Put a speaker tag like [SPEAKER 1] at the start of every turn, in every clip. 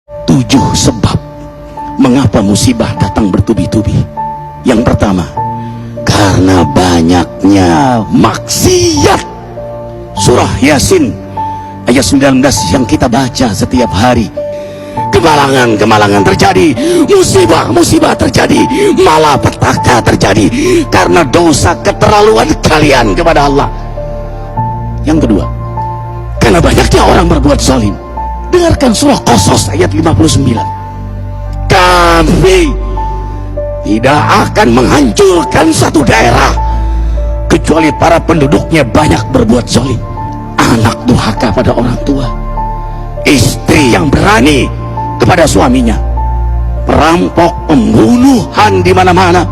[SPEAKER 1] 7 sebab mengapa musibah datang bertubi-tubi. Yang pertama, karena banyaknya maksiat. Surah Yasin ayat 19 yang kita baca setiap hari. Kemalangan terjadi, musibah terjadi, malapetaka terjadi karena dosa keterlaluan kalian kepada Allah. Yang kedua, karena banyaknya orang berbuat zalim. Dengarkan surah Qasas ayat 59. Kami tidak akan menghancurkan satu daerah kecuali para penduduknya banyak berbuat zalim. Anak durhaka pada orang tua, istri yang berani kepada suaminya, perampok, pembunuhan di mana-mana.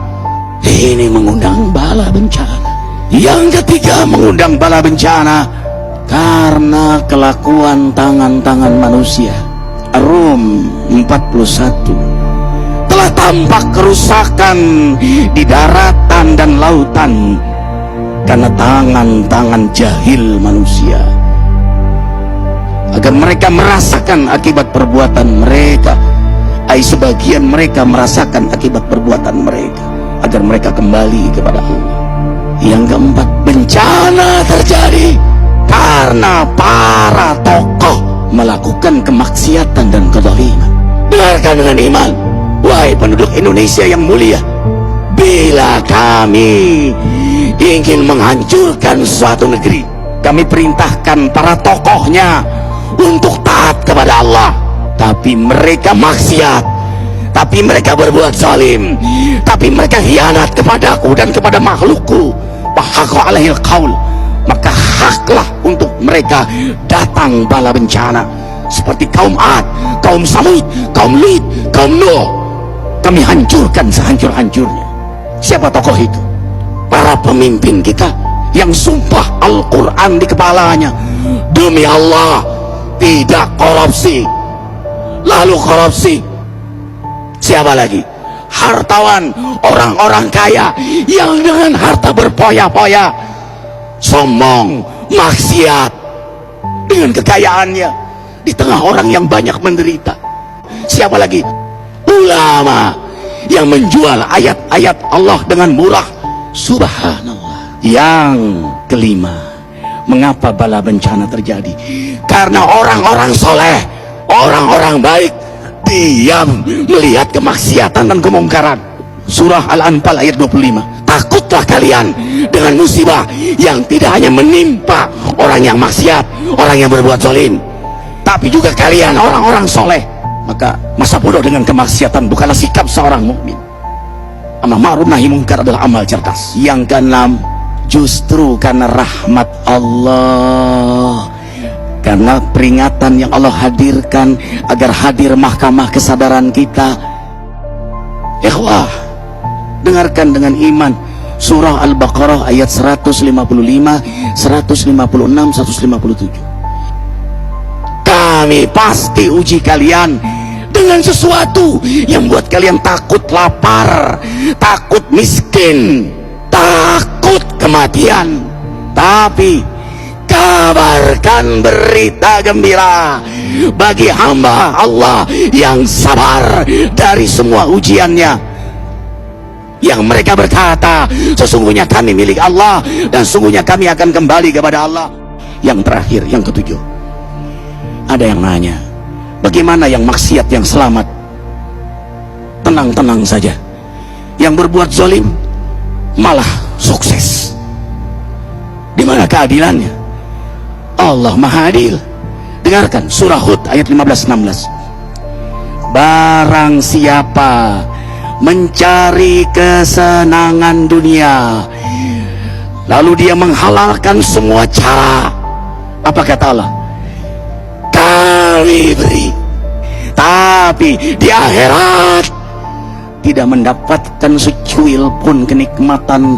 [SPEAKER 1] Ini mengundang bala bencana. Yang ketiga, mengundang bala bencana karena kelakuan tangan-tangan manusia. Rum 41. Telah tampak kerusakan di daratan dan lautan karena tangan-tangan jahil manusia, agar mereka merasakan akibat perbuatan mereka. Sebagian mereka merasakan akibat perbuatan mereka, agar mereka kembali kepada Allah. Yang keempat, bencana terjadi karena para tokoh melakukan kemaksiatan dan kezaliman. Dengarkan dengan iman, wahai penduduk Indonesia yang mulia, bila kami ingin menghancurkan suatu negeri, kami perintahkan para tokohnya untuk taat kepada Allah, tapi mereka maksiat, tapi mereka berbuat zalim, tapi mereka khianat kepadaku dan kepada makhlukku. Bahaqqa alaihil qaul, maka haklah untuk mereka datang bala bencana seperti kaum Ad, kaum Samud, kaum Lut, kaum Nuh. Kami hancurkan sehancur-hancurnya. Siapa tokoh itu? Para pemimpin kita yang sumpah Al-Quran di kepalanya, demi Allah tidak korupsi. Lalu korupsi. Siapa lagi? Hartawan, orang-orang kaya yang dengan harta berpoya-poya, sombong, maksiat dengan kekayaannya di tengah orang yang banyak menderita. Siapa lagi? Ulama yang menjual ayat-ayat Allah dengan murah. Subhanallah. Yang kelima, mengapa bala bencana terjadi? Karena orang-orang soleh, orang-orang baik diam melihat kemaksiatan dan kemungkaran. Surah Al-Anfal ayat 25. Takutlah kalian dengan musibah yang tidak hanya menimpa orang yang maksiat, orang yang berbuat zalim, tapi juga kalian orang-orang soleh. Maka masa bodoh dengan kemaksiatan bukanlah sikap seorang mukmin. Amar ma'ruf nahi munkar adalah amal cerdas. Yang keenam, justru karena rahmat Allah, karena peringatan yang Allah hadirkan agar hadir mahkamah kesadaran kita. Ikhwah, dengarkan dengan iman surah Al-Baqarah ayat 155, 156, 157. Kami pasti uji kalian dengan sesuatu yang buat kalian takut lapar, takut miskin, takut kematian. Tapi kabarkan berita gembira bagi hamba Allah yang sabar dari semua ujiannya, yang mereka berkata, sesungguhnya kami milik Allah dan sungguhnya kami akan kembali kepada Allah. Yang terakhir, yang ketujuh, ada yang nanya, bagaimana yang maksiat yang selamat? Tenang-tenang saja. Yang berbuat zalim malah sukses. Di mana keadilannya? Allah Maha Adil. Dengarkan surah Hud ayat 15-16. Barang siapa mencari kesenangan dunia, lalu dia menghalalkan semua cara, apa kata Allah? Kami beri, tapi di akhirat tidak mendapatkan secuil pun kenikmatan,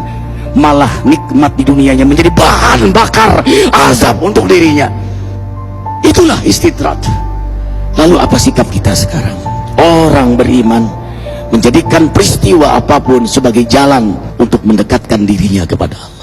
[SPEAKER 1] malah nikmat di dunianya menjadi bahan bakar azab untuk dirinya. Itulah istidrat. Lalu apa sikap kita sekarang? Orang beriman menjadikan peristiwa apapun sebagai jalan untuk mendekatkan dirinya kepada Allah.